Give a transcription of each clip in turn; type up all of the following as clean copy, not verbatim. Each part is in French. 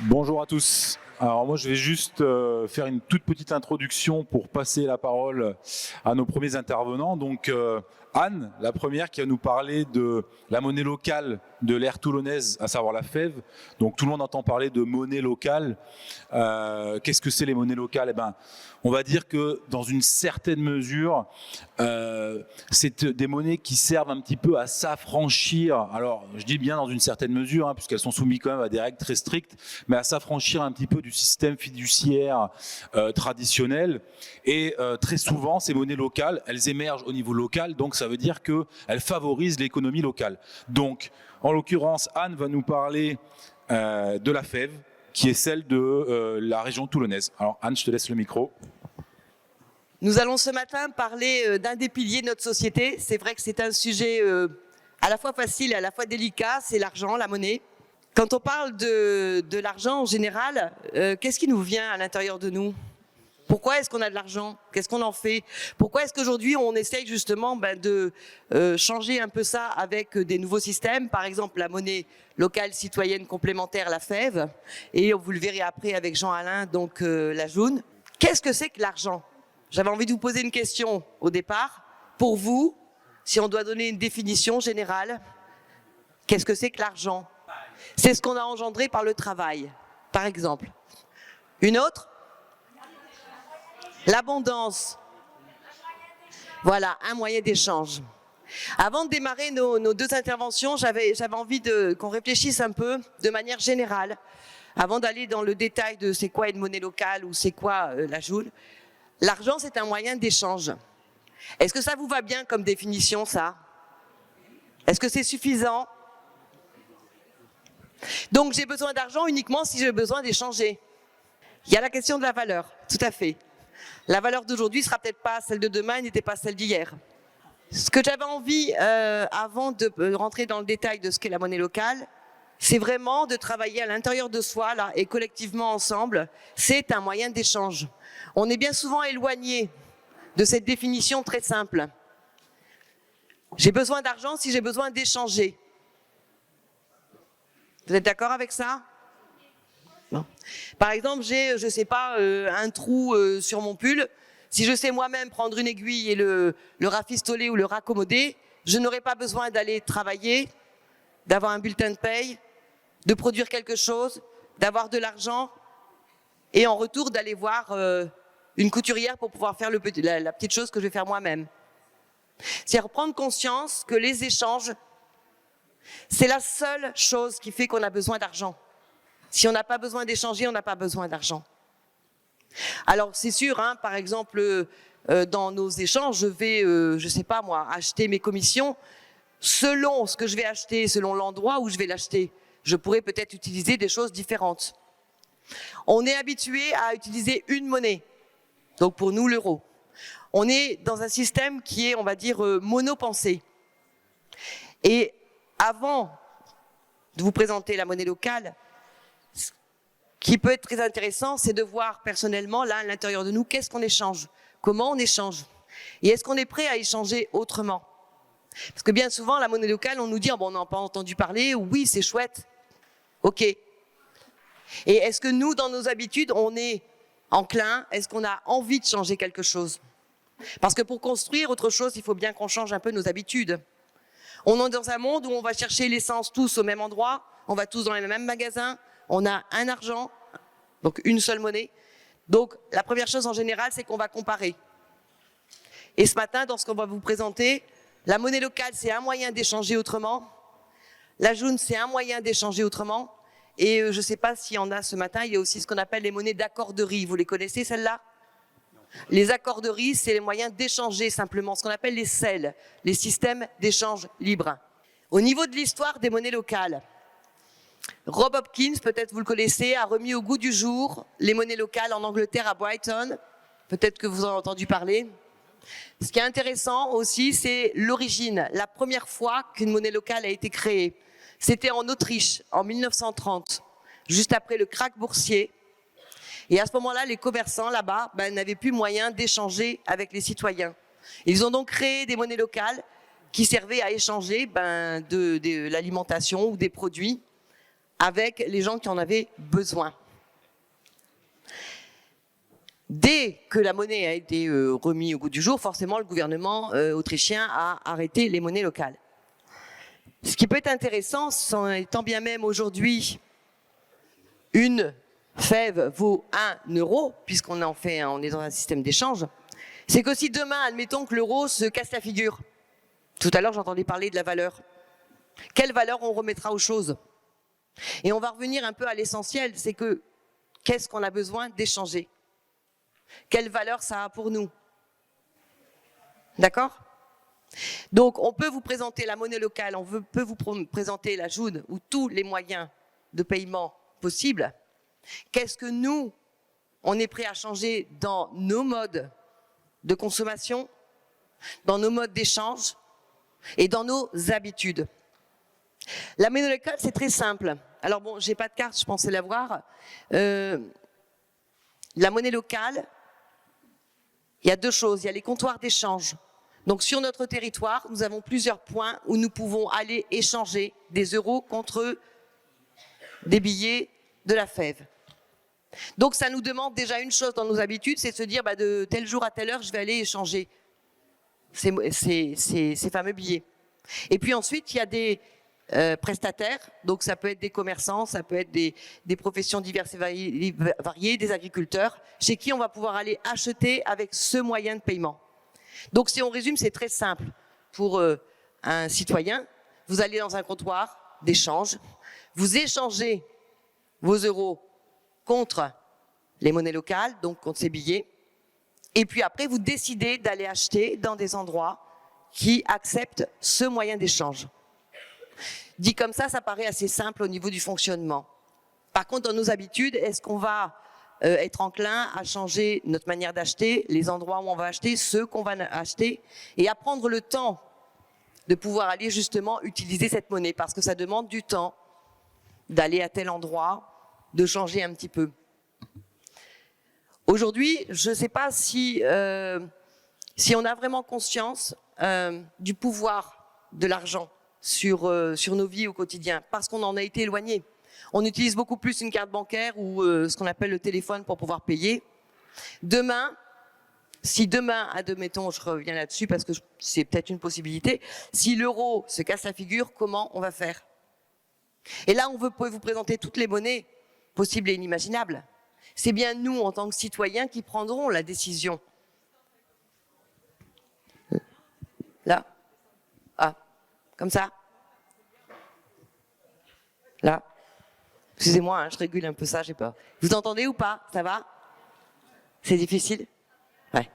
Bonjour à tous. Alors moi je vais juste faire une toute petite introduction pour passer la parole à nos premiers intervenants. Donc Anne, la première qui va nous parler de la monnaie locale de l'ère toulonnaise, à savoir la fève. Donc tout le monde entend parler de monnaie locale. Qu'est-ce que c'est les monnaies locales? Eh ben, on va dire que dans une certaine mesure, c'est des monnaies qui servent un petit peu à s'affranchir. Alors je dis bien dans une certaine mesure, puisqu'elles sont soumises quand même à des règles très strictes, mais à s'affranchir un petit peu du système fiduciaire traditionnel. Et très souvent, ces monnaies locales, elles émergent au niveau local, donc ça veut dire qu'elles favorisent l'économie locale. Donc, en l'occurrence, Anne va nous parler de la fève, qui est celle de la région toulonnaise. Alors Anne, je te laisse le micro. Nous allons ce matin parler d'un des piliers de notre société. C'est vrai que c'est un sujet à la fois facile et à la fois délicat, c'est l'argent, la monnaie. Quand on parle de l'argent en général, qu'est-ce qui nous vient à l'intérieur de nous? Pourquoi est-ce qu'on a de l'argent? Qu'est-ce qu'on en fait? Pourquoi est-ce qu'aujourd'hui on essaye justement de changer un peu ça avec des nouveaux systèmes? Par exemple la monnaie locale citoyenne complémentaire, la fève, et vous le verrez après avec Jean-Alain, donc la jaune. Qu'est-ce que c'est que l'argent? J'avais envie de vous poser une question au départ. Pour vous, si on doit donner une définition générale, qu'est-ce que c'est que l'argent? C'est ce qu'on a engendré par le travail, par exemple. Une autre? L'abondance. Voilà, un moyen d'échange. Avant de démarrer nos deux interventions, j'avais envie qu'on réfléchisse un peu de manière générale, avant d'aller dans le détail de c'est quoi une monnaie locale ou c'est quoi la joule. L'argent, c'est un moyen d'échange. Est-ce que ça vous va bien comme définition, ça? Est-ce que c'est suffisant? Donc, j'ai besoin d'argent uniquement si j'ai besoin d'échanger. Il y a la question de la valeur, tout à fait. La valeur d'aujourd'hui ne sera peut-être pas celle de demain, n'était pas celle d'hier. Ce que j'avais envie, avant de rentrer dans le détail de ce qu'est la monnaie locale, c'est vraiment de travailler à l'intérieur de soi, là, et collectivement ensemble. C'est un moyen d'échange. On est bien souvent éloigné de cette définition très simple. J'ai besoin d'argent si j'ai besoin d'échanger. Vous êtes d'accord avec ça? Non. Par exemple, j'ai, je sais pas, un trou sur mon pull. Si je sais moi-même prendre une aiguille et le rafistoler ou le raccommoder, je n'aurai pas besoin d'aller travailler, d'avoir un bulletin de paye, de produire quelque chose, d'avoir de l'argent et en retour d'aller voir une couturière pour pouvoir faire la petite chose que je vais faire moi-même. C'est-à-dire prendre conscience que les échanges, c'est la seule chose qui fait qu'on a besoin d'argent. Si on n'a pas besoin d'échanger, on n'a pas besoin d'argent. Alors c'est sûr, par exemple, dans nos échanges, je vais, je sais pas moi, acheter mes commissions. Selon ce que je vais acheter, selon l'endroit où je vais l'acheter, je pourrais peut-être utiliser des choses différentes. On est habitué à utiliser une monnaie, donc pour nous l'euro. On est dans un système qui est, on va dire, monopensé. Et avant de vous présenter la monnaie locale, ce qui peut être très intéressant, c'est de voir personnellement, là, à l'intérieur de nous, qu'est-ce qu'on échange, comment on échange, et est-ce qu'on est prêt à échanger autrement? Parce que bien souvent, la monnaie locale, on nous dit, bon, on n'a pas entendu parler, oui, c'est chouette, ok. Et est-ce que nous, dans nos habitudes, on est enclin, est-ce qu'on a envie de changer quelque chose? Parce que pour construire autre chose, il faut bien qu'on change un peu nos habitudes. On est dans un monde où on va chercher l'essence tous au même endroit, on va tous dans les mêmes magasins, on a un argent, donc une seule monnaie. Donc la première chose en général, c'est qu'on va comparer. Et ce matin, dans ce qu'on va vous présenter, la monnaie locale, c'est un moyen d'échanger autrement. La jaune, c'est un moyen d'échanger autrement. Et je ne sais pas s'il y en a ce matin, il y a aussi ce qu'on appelle les monnaies d'accorderie. Vous les connaissez, celles-là? Les accorderies, c'est les moyens d'échanger simplement, ce qu'on appelle les SEL, les systèmes d'échange libre. Au niveau de l'histoire des monnaies locales, Rob Hopkins, peut-être vous le connaissez, a remis au goût du jour les monnaies locales en Angleterre à Brighton. Peut-être que vous en avez entendu parler. Ce qui est intéressant aussi, c'est l'origine. La première fois qu'une monnaie locale a été créée, c'était en Autriche, en 1930, juste après le krach boursier. Et à ce moment-là, les commerçants là-bas n'avaient plus moyen d'échanger avec les citoyens. Ils ont donc créé des monnaies locales qui servaient à échanger de l'alimentation ou des produits avec les gens qui en avaient besoin. Dès que la monnaie a été remise au goût du jour, forcément le gouvernement autrichien a arrêté les monnaies locales. Ce qui peut être intéressant, étant bien même aujourd'hui une fève vaut 1 euro, puisqu'on on est dans un système d'échange, c'est que si demain, admettons que l'euro se casse la figure, tout à l'heure j'entendais parler de la valeur, quelle valeur on remettra aux choses? Et on va revenir un peu à l'essentiel, c'est que qu'est-ce qu'on a besoin d'échanger? Quelle valeur ça a pour nous? D'accord? Donc on peut vous présenter la monnaie locale, peut vous présenter la Joune ou tous les moyens de paiement possibles. Qu'est-ce que nous, on est prêt à changer dans nos modes de consommation, dans nos modes d'échange et dans nos habitudes? La monnaie locale, c'est très simple. Alors bon, j'ai pas de carte, je pensais l'avoir. La monnaie locale, il y a deux choses. Il y a les comptoirs d'échange. Donc sur notre territoire, nous avons plusieurs points où nous pouvons aller échanger des euros contre des billets de la fève. Donc ça nous demande déjà une chose dans nos habitudes, c'est de se dire de tel jour à telle heure, je vais aller échanger ces fameux billets. Et puis ensuite, il y a des prestataires, donc ça peut être des commerçants, ça peut être des professions diverses et variées, des agriculteurs, chez qui on va pouvoir aller acheter avec ce moyen de paiement. Donc si on résume, c'est très simple. Pour un citoyen, vous allez dans un comptoir d'échange, vous échangez vos euros contre les monnaies locales, donc contre ces billets, et puis après vous décidez d'aller acheter dans des endroits qui acceptent ce moyen d'échange. Dit comme ça paraît assez simple au niveau du fonctionnement. Par contre, dans nos habitudes, est-ce qu'on va être enclin à changer notre manière d'acheter, les endroits où on va acheter, ceux qu'on va acheter, et à prendre le temps de pouvoir aller justement utiliser cette monnaie, parce que ça demande du temps d'aller à tel endroit, de changer un petit peu. Aujourd'hui, je ne sais pas si on a vraiment conscience du pouvoir de l'argent sur nos vies au quotidien, parce qu'on en a été éloigné. On utilise beaucoup plus une carte bancaire ou ce qu'on appelle le téléphone pour pouvoir payer. Demain, admettons, je reviens là-dessus parce que c'est peut-être une possibilité, si l'euro se casse la figure, comment on va faire? Et là, on peut vous présenter toutes les monnaies possibles et inimaginables. C'est bien nous, en tant que citoyens, qui prendrons la décision. Là. Ah, comme ça. Là. Excusez-moi, je régule un peu ça, j'ai peur. Vous entendez ou pas? Ça va? C'est difficile? Ouais.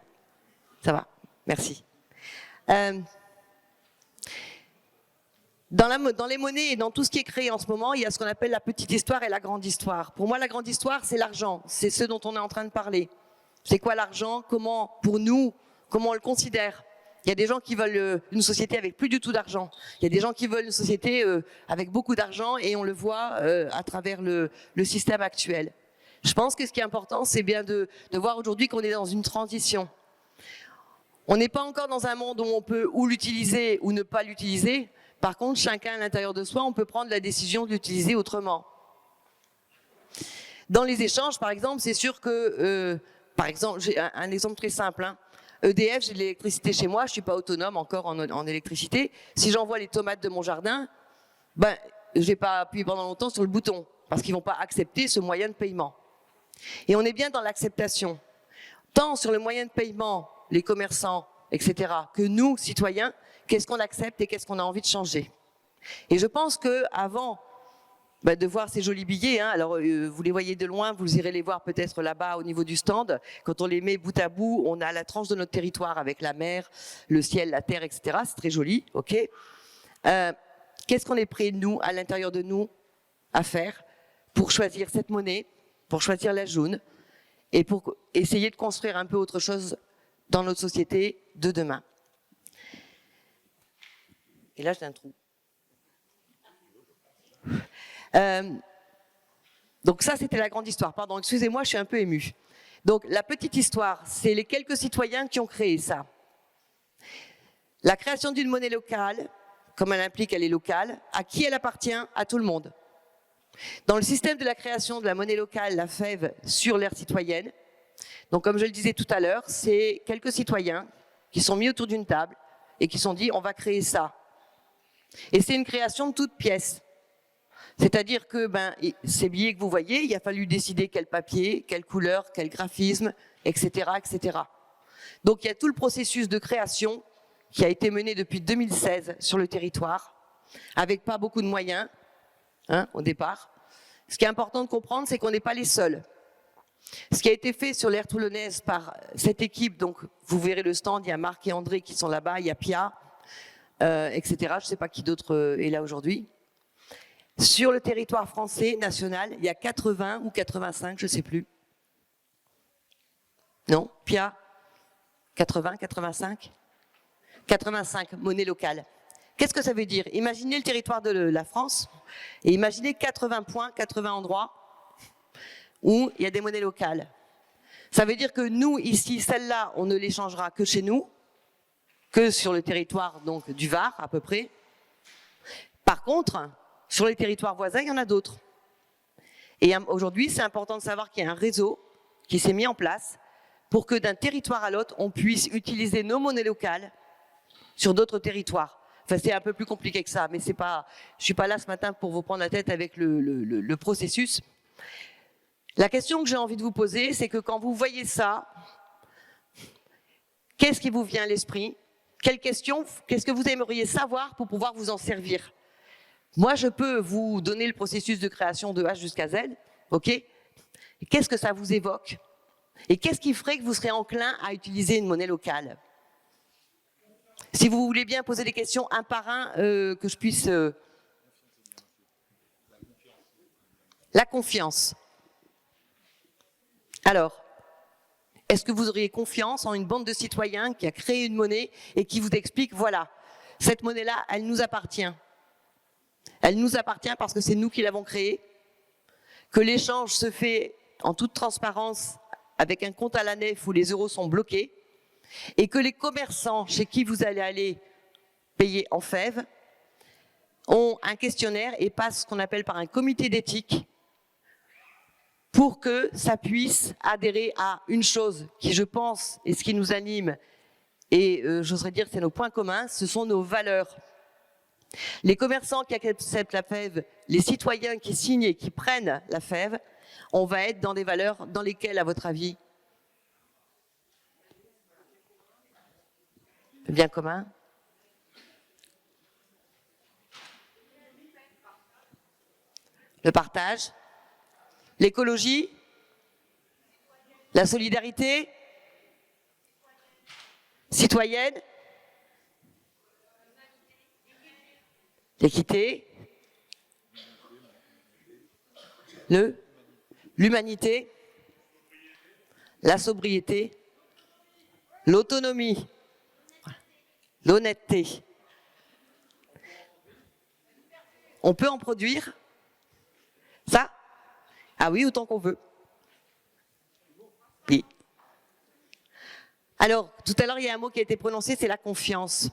Ça va. Merci. Dans les monnaies et dans tout ce qui est créé en ce moment, il y a ce qu'on appelle la petite histoire et la grande histoire. Pour moi, la grande histoire, c'est l'argent. C'est ce dont on est en train de parler. C'est quoi l'argent? Comment, pour nous, comment on le considère? Il y a des gens qui veulent une société avec plus du tout d'argent. Il y a des gens qui veulent une société avec beaucoup d'argent, et on le voit à travers le système actuel. Je pense que ce qui est important, c'est bien de voir aujourd'hui qu'on est dans une transition. On n'est pas encore dans un monde où on peut ou l'utiliser ou ne pas l'utiliser. Par contre, chacun à l'intérieur de soi, on peut prendre la décision de l'utiliser autrement. Dans les échanges, par exemple, c'est sûr que, par exemple, j'ai un exemple très simple, hein. EDF, j'ai de l'électricité chez moi, je ne suis pas autonome encore en électricité. Si j'envoie les tomates de mon jardin, je ne vais pas appuyer pendant longtemps sur le bouton, parce qu'ils ne vont pas accepter ce moyen de paiement. Et on est bien dans l'acceptation. Tant sur le moyen de paiement, les commerçants, etc., que nous, citoyens, qu'est-ce qu'on accepte et qu'est-ce qu'on a envie de changer. Et je pense qu'avant de voir ces jolis billets, hein, alors vous les voyez de loin, vous irez les voir peut-être là-bas au niveau du stand. Quand on les met bout à bout, on a la tranche de notre territoire avec la mer, le ciel, la terre, etc. C'est très joli, ok. Qu'est-ce qu'on est prêt, nous, à l'intérieur de nous, à faire pour choisir cette monnaie, pour choisir la jaune, et pour essayer de construire un peu autre chose dans notre société de demain. Et là, j'ai un trou. Donc ça, c'était la grande histoire. Pardon, excusez-moi, je suis un peu émue. Donc la petite histoire, c'est les quelques citoyens qui ont créé ça. La création d'une monnaie locale, comme elle implique, elle est locale. À qui elle appartient? À tout le monde. Dans le système de la création de la monnaie locale, la FEV, sur l'ère citoyenne, donc comme je le disais tout à l'heure, c'est quelques citoyens qui sont mis autour d'une table et qui se sont dit on va créer ça. Et c'est une création de toutes pièces. C'est-à-dire que ces billets que vous voyez, il a fallu décider quel papier, quelle couleur, quel graphisme, etc., etc. Donc il y a tout le processus de création qui a été mené depuis 2016 sur le territoire, avec pas beaucoup de moyens au départ. Ce qui est important de comprendre, c'est qu'on n'est pas les seuls. Ce qui a été fait sur l'aire toulonnaise par cette équipe, donc vous verrez le stand, il y a Marc et André qui sont là-bas, il y a Pia, etc. Je ne sais pas qui d'autre est là aujourd'hui. Sur le territoire français, national, il y a 80 ou 85, je ne sais plus. Non, Pia, 80, 85 85 monnaies locales. Qu'est-ce que ça veut dire? Imaginez le territoire de la France et imaginez 80 points, 80 endroits où il y a des monnaies locales. Ça veut dire que nous, ici, celles-là, on ne les changera que chez nous, que sur le territoire donc, du Var, à peu près. Par contre, sur les territoires voisins, il y en a d'autres. Et aujourd'hui, c'est important de savoir qu'il y a un réseau qui s'est mis en place pour que d'un territoire à l'autre, on puisse utiliser nos monnaies locales sur d'autres territoires. Enfin, c'est un peu plus compliqué que ça, mais c'est pas, je ne suis pas là ce matin pour vous prendre la tête avec le processus. La question que j'ai envie de vous poser, c'est que quand vous voyez ça, qu'est-ce qui vous vient à l'esprit? Quelle question, qu'est-ce que vous aimeriez savoir pour pouvoir vous en servir? Moi, je peux vous donner le processus de création de H jusqu'à Z, ok? Qu'est-ce que ça vous évoque? Et qu'est-ce qui ferait que vous serez enclin à utiliser une monnaie locale? Si vous voulez bien poser des questions un par un, que je puisse... La confiance. Alors, est-ce que vous auriez confiance en une bande de citoyens qui a créé une monnaie et qui vous explique, voilà, cette monnaie-là, elle nous appartient. Elle nous appartient parce que c'est nous qui l'avons créée, que l'échange se fait en toute transparence avec un compte à la nef où les euros sont bloqués, et que les commerçants chez qui vous allez aller payer en FEV ont un questionnaire et passent ce qu'on appelle par un comité d'éthique pour que ça puisse adhérer à une chose qui, je pense, est ce qui nous anime, et j'oserais dire que c'est nos points communs, ce sont nos valeurs. Les commerçants qui acceptent la FEV, les citoyens qui signent et qui prennent la FEV, on va être dans des valeurs dans lesquelles, à votre avis, le bien commun, le partage, l'écologie, la solidarité, citoyenne, l'équité, l'humanité, la sobriété, l'autonomie, l'honnêteté. On peut en produire ça? Ah oui, autant qu'on veut. Oui. Alors, tout à l'heure, il y a un mot qui a été prononcé, c'est la confiance.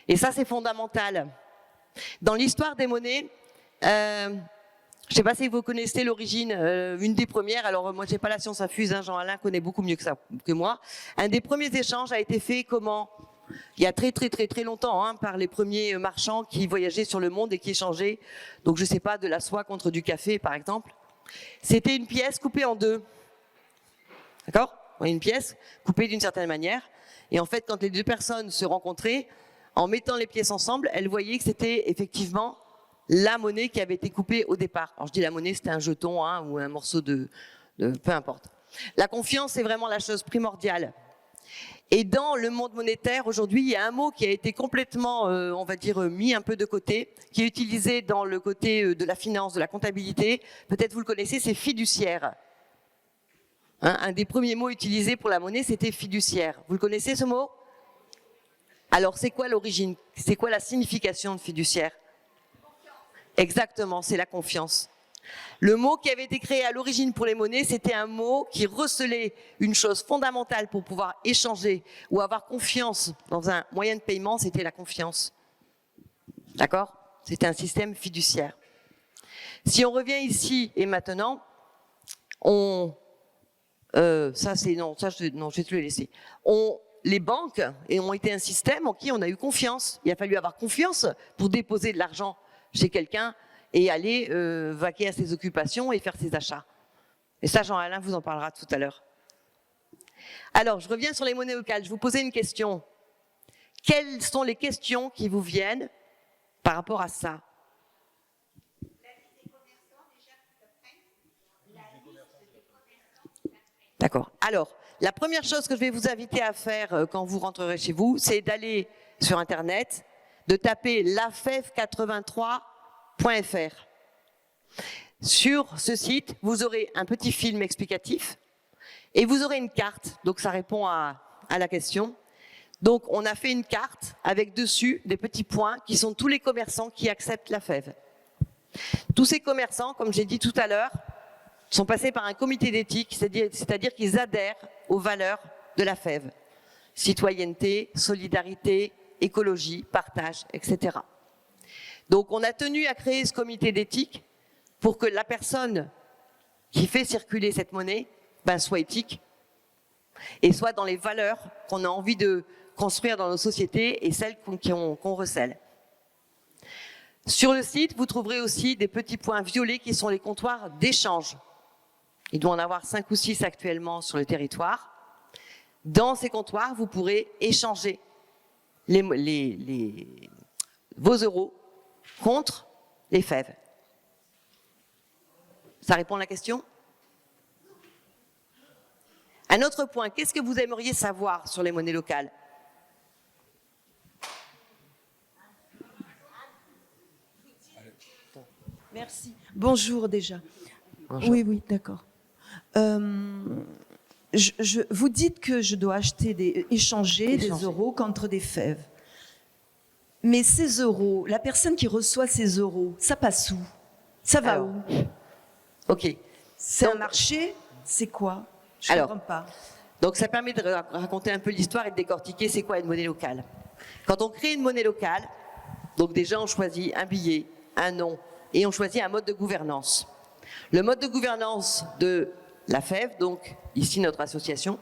Et ça, c'est fondamental. Dans l'histoire des monnaies, je ne sais pas si vous connaissez l'origine, une des premières, alors moi, je n'ai pas la science infuse, Jean-Alain connaît beaucoup mieux que moi. Un des premiers échanges a été fait comment? Il y a très longtemps, par les premiers marchands qui voyageaient sur le monde et qui échangeaient, donc je ne sais pas, de la soie contre du café, par exemple. C'était une pièce coupée en deux. D'accord? Une pièce coupée d'une certaine manière. Et en fait, quand les deux personnes se rencontraient, en mettant les pièces ensemble, elles voyaient que c'était effectivement la monnaie qui avait été coupée au départ. Alors je dis la monnaie, c'était un jeton ou un morceau de... Peu importe. La confiance est vraiment la chose primordiale. Et dans le monde monétaire, aujourd'hui, il y a un mot qui a été complètement, on va dire, mis un peu de côté, qui est utilisé dans le côté de la finance, de la comptabilité. Peut-être vous le connaissez, c'est fiduciaire. Un des premiers mots utilisés pour la monnaie, c'était fiduciaire. Vous le connaissez, ce mot? Alors, c'est quoi l'origine? C'est quoi la signification de fiduciaire? Exactement, c'est la confiance. Le mot qui avait été créé à l'origine pour les monnaies, c'était un mot qui recelait une chose fondamentale pour pouvoir échanger ou avoir confiance dans un moyen de paiement, c'était la confiance. D'accord? C'était un système fiduciaire. Si on revient ici et maintenant, ça c'est non, ça je vais te le laisser. Les banques ont été un système en qui on a eu confiance. Il a fallu avoir confiance pour déposer de l'argent chez quelqu'un et aller vaquer à ses occupations et faire ses achats. Et ça, Jean-Alain vous en parlera tout à l'heure. Alors, je reviens sur les monnaies locales. Je vous posais une question. Quelles sont les questions qui vous viennent par rapport à ça? D'accord. Alors, la première chose que je vais vous inviter à faire quand vous rentrerez chez vous, c'est d'aller sur Internet, de taper lafev83.fr. Sur ce site, vous aurez un petit film explicatif et vous aurez une carte. Donc, ça répond à la question. Donc, on a fait une carte avec dessus des petits points qui sont tous les commerçants qui acceptent la FEV. Tous ces commerçants, comme j'ai dit tout à l'heure, sont passés par un comité d'éthique, c'est-à-dire qu'ils adhèrent aux valeurs de la FEV. Citoyenneté, solidarité, écologie, partage, etc. Donc on a tenu à créer ce comité d'éthique pour que la personne qui fait circuler cette monnaie soit éthique et soit dans les valeurs qu'on a envie de construire dans nos sociétés et celles qu'on recèle. Sur le site, vous trouverez aussi des petits points violets qui sont les comptoirs d'échange. Il doit en avoir 5 ou 6 actuellement sur le territoire. Dans ces comptoirs, vous pourrez échanger vos euros contre les FEV. Ça répond à la question? Un autre point, qu'est-ce que vous aimeriez savoir sur les monnaies locales? Merci. Bonjour déjà. Bonjour. Oui, d'accord. Vous dites que je dois échanger des euros contre des fèves. Mais ces euros, la personne qui reçoit ces euros, ça passe où? Ça va où? Ok. C'est un marché? C'est quoi? Je ne comprends pas. Donc ça permet de raconter un peu l'histoire et de décortiquer c'est quoi une monnaie locale. Quand on crée une monnaie locale, donc déjà on choisit un billet, un nom, et on choisit un mode de gouvernance. Le mode de gouvernance de la FEV, donc ici notre association,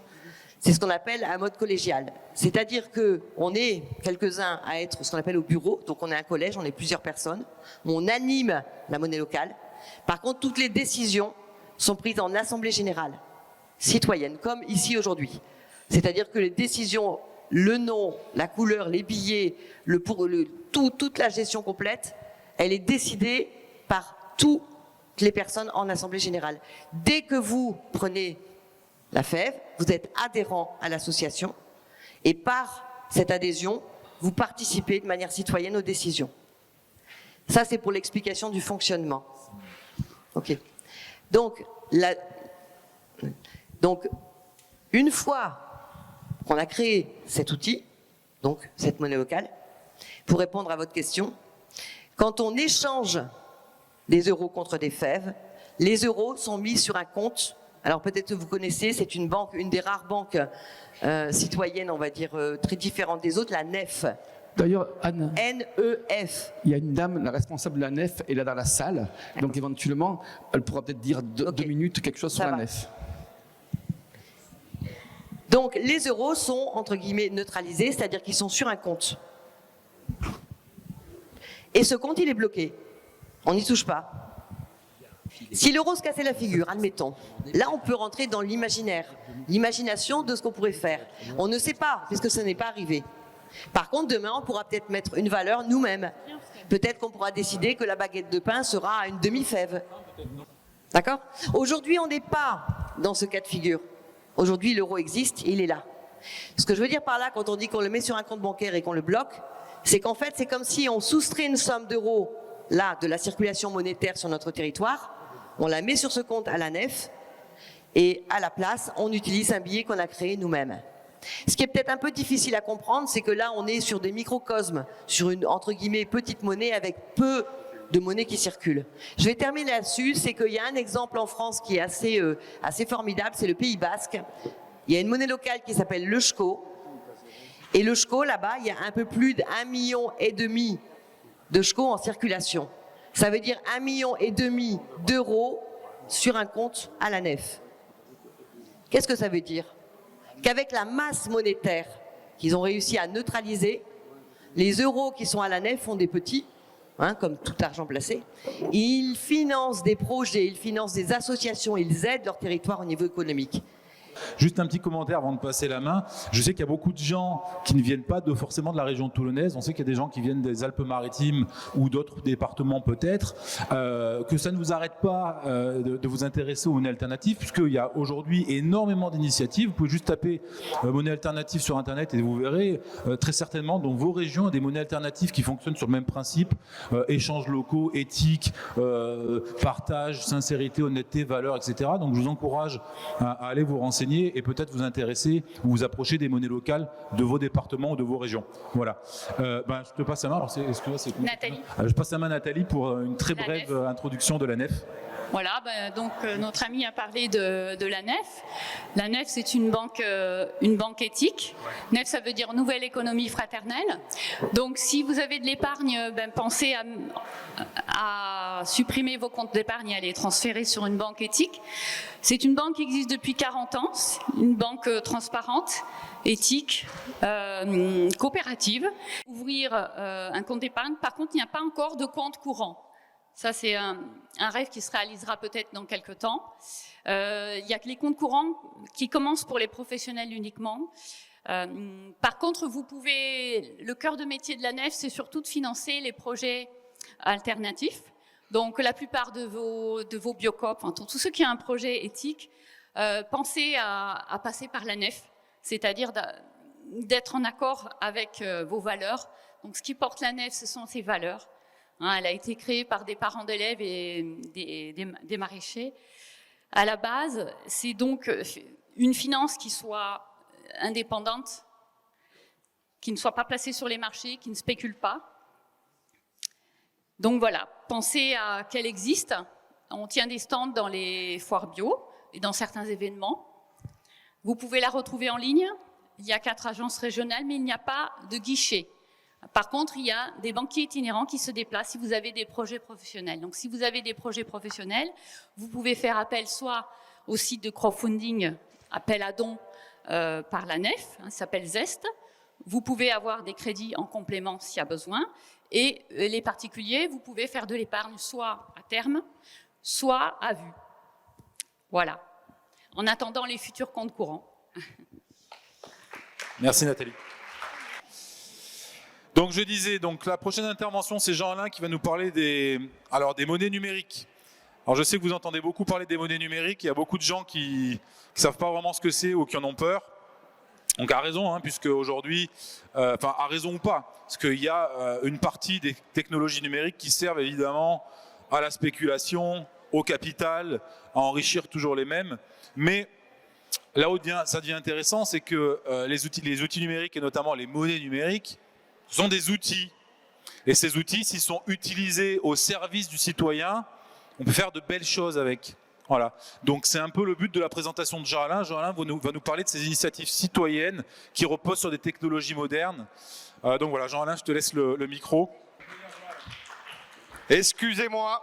c'est ce qu'on appelle un mode collégial. C'est-à-dire qu'on est quelques-uns à être ce qu'on appelle au bureau, donc on est un collège, on est plusieurs personnes, on anime la monnaie locale. Par contre, toutes les décisions sont prises en assemblée générale, citoyenne, comme ici aujourd'hui. C'est-à-dire que les décisions, le nom, la couleur, les billets, toute la gestion complète, elle est décidée par toutes les personnes en assemblée générale. Dès que vous prenez la FEV, vous êtes adhérent à l'association et par cette adhésion, vous participez de manière citoyenne aux décisions. Ça, c'est pour l'explication du fonctionnement. Ok. Donc, une fois qu'on a créé cet outil, donc cette monnaie locale, pour répondre à votre question, quand on échange des euros contre des fèves, les euros sont mis sur un compte. Alors peut-être que vous connaissez, c'est une banque, une des rares banques citoyennes, on va dire, très différentes des autres, la NEF. D'ailleurs, Anne, N-E-F. il y a une dame, la responsable de la NEF, est là dans la salle. Donc éventuellement, elle pourra peut-être dire deux minutes quelque chose sur la NEF. Donc les euros sont, entre guillemets, neutralisés, c'est-à-dire qu'ils sont sur un compte. Et ce compte, il est bloqué. On n'y touche pas. Si l'euro se cassait la figure, admettons, là on peut rentrer dans l'imaginaire, l'imagination de ce qu'on pourrait faire. On ne sait pas, puisque ça n'est pas arrivé. Par contre, demain, on pourra peut-être mettre une valeur nous-mêmes. Peut-être qu'on pourra décider que la baguette de pain sera à une demi-fève. D'accord? Aujourd'hui, on n'est pas dans ce cas de figure. Aujourd'hui, l'euro existe et il est là. Ce que je veux dire par là, quand on dit qu'on le met sur un compte bancaire et qu'on le bloque, c'est qu'en fait, c'est comme si on soustrait une somme d'euros là, de la circulation monétaire sur notre territoire, on la met sur ce compte à la NEF, et à la place, on utilise un billet qu'on a créé nous-mêmes. Ce qui est peut-être un peu difficile à comprendre, c'est que là, on est sur des microcosmes, sur une, entre guillemets, petite monnaie avec peu de monnaie qui circule. Je vais terminer là-dessus, c'est qu'il y a un exemple en France qui est assez formidable, c'est le Pays Basque. Il y a une monnaie locale qui s'appelle le Chco, et le Chco, là-bas, il y a un peu plus d'1,5 million de Chco en circulation. Ça veut dire 1,5 million d'euros sur un compte à la nef. Qu'est-ce que ça veut dire? Qu'avec la masse monétaire qu'ils ont réussi à neutraliser, les euros qui sont à la nef font des petits, comme tout argent placé. Ils financent des projets, ils financent des associations, ils aident leur territoire au niveau économique. Juste un petit commentaire avant de passer la main. Je sais qu'il y a beaucoup de gens qui ne viennent pas forcément de la région toulonnaise. On sait qu'il y a des gens qui viennent des Alpes-Maritimes ou d'autres départements peut-être. Que ça ne vous arrête pas de vous intéresser aux monnaies alternatives, puisqu'il y a aujourd'hui énormément d'initiatives. Vous pouvez juste taper monnaie alternative sur Internet et vous verrez très certainement dans vos régions des monnaies alternatives qui fonctionnent sur le même principe. Échanges locaux, éthique, partage, sincérité, honnêteté, valeur, etc. Donc je vous encourage à aller vous renseigner et peut-être vous intéresser ou vous approcher des monnaies locales de vos départements ou de vos régions. Voilà. Je te passe la main. Alors, excuse-moi, c'est quoi? Nathalie. Je passe la main à Nathalie pour une très brève introduction de la nef. Voilà, donc notre ami a parlé de la nef. La nef, c'est une banque éthique. Nef, ça veut dire nouvelle économie fraternelle. Donc, si vous avez de l'épargne, pensez à supprimer vos comptes d'épargne et à les transférer sur une banque éthique. C'est une banque qui existe depuis 40 ans, une banque transparente, éthique, coopérative. Ouvrir un compte d'épargne, par contre, il n'y a pas encore de compte courant. Ça, c'est un rêve qui se réalisera peut-être dans quelques temps. Il y a que les comptes courants qui commencent pour les professionnels uniquement. Par contre, le cœur de métier de la nef, c'est surtout de financer les projets alternatifs. Donc, la plupart de vos biocoop, tous ceux qui ont un projet éthique, pensez à passer par la nef, c'est-à-dire d'être en accord avec vos valeurs. Donc, ce qui porte la nef, ce sont ses valeurs. Elle a été créée par des parents d'élèves et des maraîchers. À la base, c'est donc une finance qui soit indépendante, qui ne soit pas placée sur les marchés, qui ne spécule pas. Donc voilà, pensez qu'elle existe. On tient des stands dans les foires bio et dans certains événements. Vous pouvez la retrouver en ligne. Il y a 4 agences régionales, mais il n'y a pas de guichet. Par contre, il y a des banquiers itinérants qui se déplacent si vous avez des projets professionnels. Donc, si vous avez des projets professionnels, vous pouvez faire appel soit au site de crowdfunding, appel à dons par la nef, ça s'appelle Zest. Vous pouvez avoir des crédits en complément s'il y a besoin. Et les particuliers, vous pouvez faire de l'épargne soit à terme, soit à vue. Voilà. En attendant les futurs comptes courants. Merci Nathalie. Donc je disais, la prochaine intervention, c'est Jean-Alain qui va nous parler des monnaies numériques. Alors je sais que vous entendez beaucoup parler des monnaies numériques, il y a beaucoup de gens qui ne savent pas vraiment ce que c'est ou qui en ont peur. Donc à raison, puisque aujourd'hui, à raison ou pas, parce qu'il y a une partie des technologies numériques qui servent évidemment à la spéculation, au capital, à enrichir toujours les mêmes. Mais là où ça devient intéressant, c'est que les outils numériques et notamment les monnaies numériques sont des outils. Et ces outils, s'ils sont utilisés au service du citoyen, on peut faire de belles choses avec. Voilà. Donc c'est un peu le but de la présentation de Jean-Alain. Jean-Alain va nous parler de ces initiatives citoyennes qui reposent sur des technologies modernes. Donc voilà, Jean-Alain, je te laisse le micro. Excusez-moi,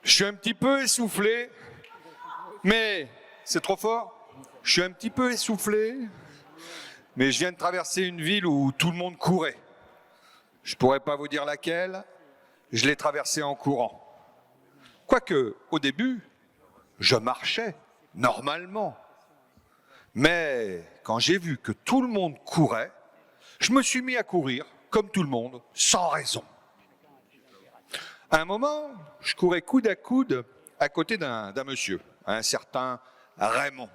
je suis un petit peu essoufflé, mais c'est trop fort. Je suis un petit peu essoufflé, mais je viens de traverser une ville où tout le monde courait. Je ne pourrais pas vous dire laquelle, je l'ai traversée en courant. Quoique, au début, je marchais normalement. Mais quand j'ai vu que tout le monde courait, je me suis mis à courir, comme tout le monde, sans raison. À un moment, je courais coude à coude à côté d'un monsieur, un certain Raymond.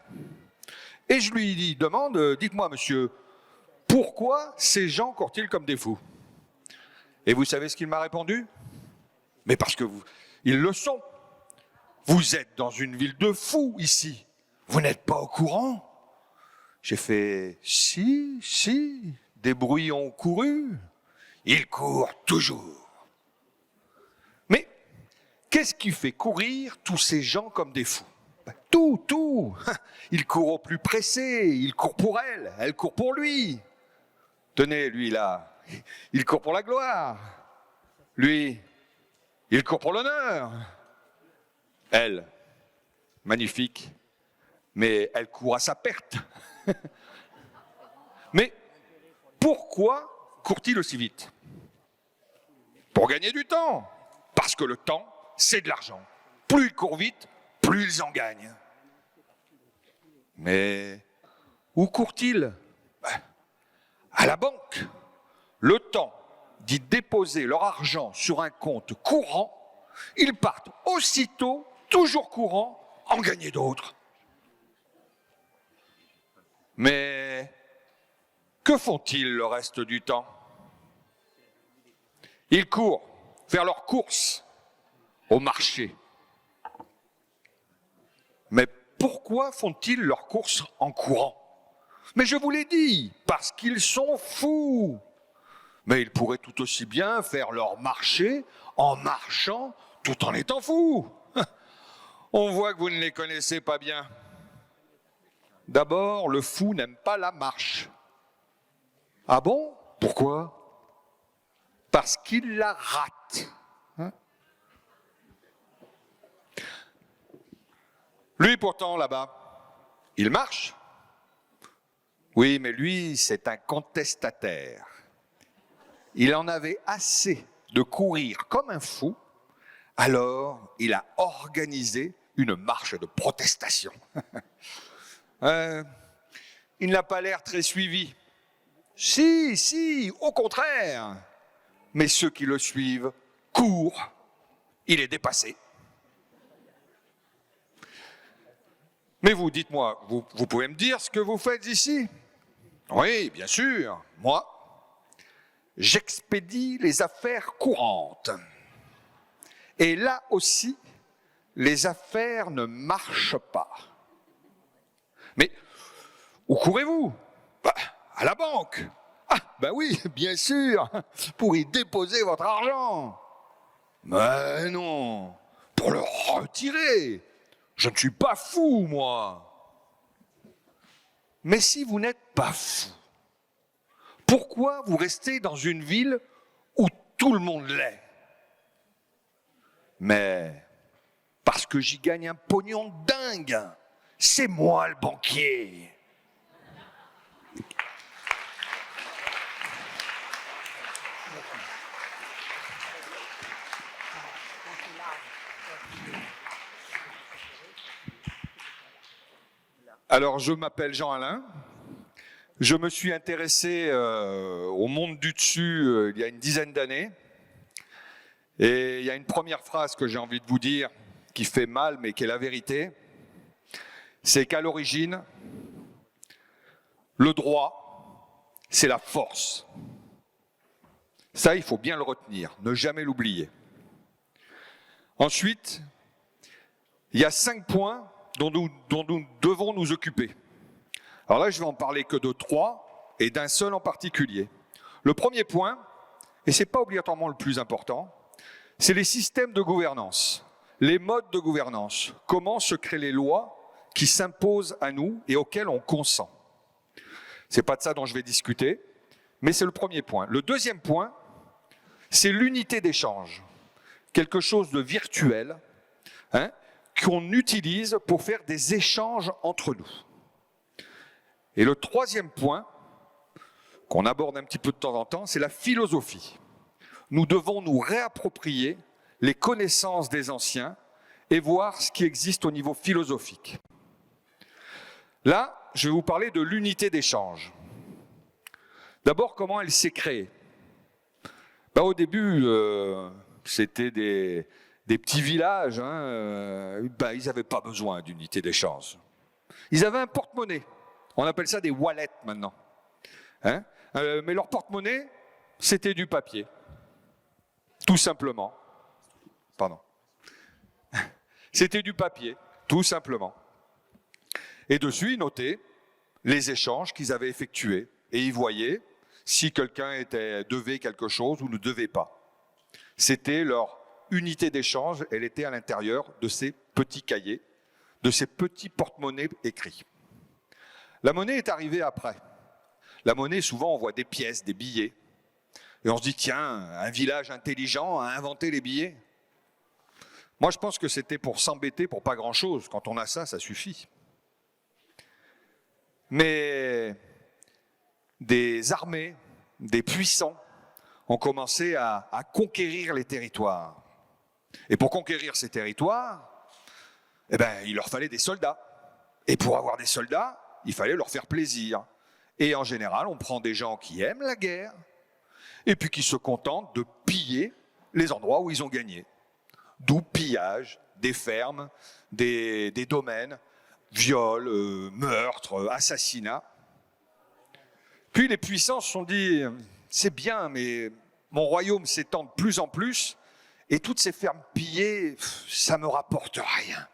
Et je lui demande, dites-moi monsieur, pourquoi ces gens courent-ils comme des fous? Et vous savez ce qu'il m'a répondu? Mais parce que ils le sont. Vous êtes dans une ville de fous ici. Vous n'êtes pas au courant? J'ai fait, si, des bruits ont couru. Ils courent toujours. Mais qu'est-ce qui fait courir tous ces gens comme des fous? Tout. Ils courent au plus pressé, il court pour elle court pour lui. Tenez, lui là, il court pour la gloire. Lui, il court pour l'honneur. Elle, magnifique, mais elle court à sa perte. Mais pourquoi court-il aussi vite? Pour gagner du temps. Parce que le temps, c'est de l'argent. Plus ils courent vite, plus ils en gagnent. Mais où courent-ils? À la banque. Le temps d'y déposer leur argent sur un compte courant, ils partent aussitôt, toujours courant, en gagner d'autres. Mais que font-ils le reste du temps? Ils courent faire leurs courses au marché. Mais pourquoi font-ils leurs courses en courant? Mais je vous l'ai dit, parce qu'ils sont fous. Mais ils pourraient tout aussi bien faire leur marché en marchant tout en étant fous. On voit que vous ne les connaissez pas bien. D'abord, le fou n'aime pas la marche. Ah bon? Pourquoi? Parce qu'il la rate. Lui, pourtant, là-bas, il marche. Oui, mais lui, c'est un contestataire. Il en avait assez de courir comme un fou, alors il a organisé une marche de protestation. Il n'a pas l'air très suivi. Si, au contraire. Mais ceux qui le suivent courent. Il est dépassé. Mais vous, dites-moi, vous pouvez me dire ce que vous faites ici? Oui, bien sûr. Moi, j'expédie les affaires courantes. Et là aussi, les affaires ne marchent pas. Mais où courez-vous? À la banque. Ah, ben oui, bien sûr, pour y déposer votre argent. Mais non, pour le retirer. Je ne suis pas fou, moi. Mais si vous n'êtes pas fou, pourquoi vous restez dans une ville où tout le monde l'est? Mais parce que j'y gagne un pognon de dingue. C'est moi le banquier. Alors, je m'appelle Jean-Alain. Je me suis intéressé au monde du dessus il y a une dizaine d'années. Et il y a une première phrase que j'ai envie de vous dire, qui fait mal, mais qui est la vérité. C'est qu'à l'origine, le droit, c'est la force. Ça, il faut bien le retenir, ne jamais l'oublier. Ensuite, il y a 5 points dont nous devons nous occuper. Alors là, je vais en parler que de 3 et d'un seul en particulier. Le premier point, et ce n'est pas obligatoirement le plus important, c'est les systèmes de gouvernance, les modes de gouvernance. Comment se créent les lois qui s'imposent à nous et auxquelles on consent. Ce n'est pas de ça dont je vais discuter, mais c'est le premier point. Le deuxième point, c'est l'unité d'échange. Quelque chose de virtuel, qu'on utilise pour faire des échanges entre nous. Et le troisième point, qu'on aborde un petit peu de temps en temps, c'est la philosophie. Nous devons nous réapproprier les connaissances des anciens et voir ce qui existe au niveau philosophique. Là, je vais vous parler de l'unité d'échange. D'abord, comment elle s'est créée? Au début, c'était des petits villages, ils n'avaient pas besoin d'unité d'échange. Ils avaient un porte-monnaie. On appelle ça des wallets maintenant. Mais leur porte-monnaie, c'était du papier. Tout simplement. Pardon. C'était du papier, tout simplement. Et dessus, ils notaient les échanges qu'ils avaient effectués. Et ils voyaient si quelqu'un devait quelque chose ou ne devait pas. C'était leur unité d'échange, elle était à l'intérieur de ces petits cahiers, de ces petits porte-monnaies écrits. La monnaie est arrivée après. La monnaie, souvent, on voit des pièces, des billets. Et on se dit, tiens, un village intelligent a inventé les billets. Moi, je pense que c'était pour s'embêter pour pas grand-chose. Quand on a ça, ça suffit. Mais des armées, des puissants ont commencé à conquérir les territoires. Et pour conquérir ces territoires, eh ben, il leur fallait des soldats. Et pour avoir des soldats, il fallait leur faire plaisir. Et en général, on prend des gens qui aiment la guerre et puis qui se contentent de piller les endroits où ils ont gagné. D'où pillage des fermes, des domaines, viols, meurtres, assassinats. Puis les puissants se sont dit, c'est bien, mais mon royaume s'étend de plus en plus et toutes ces fermes pillées, ça me rapporte rien.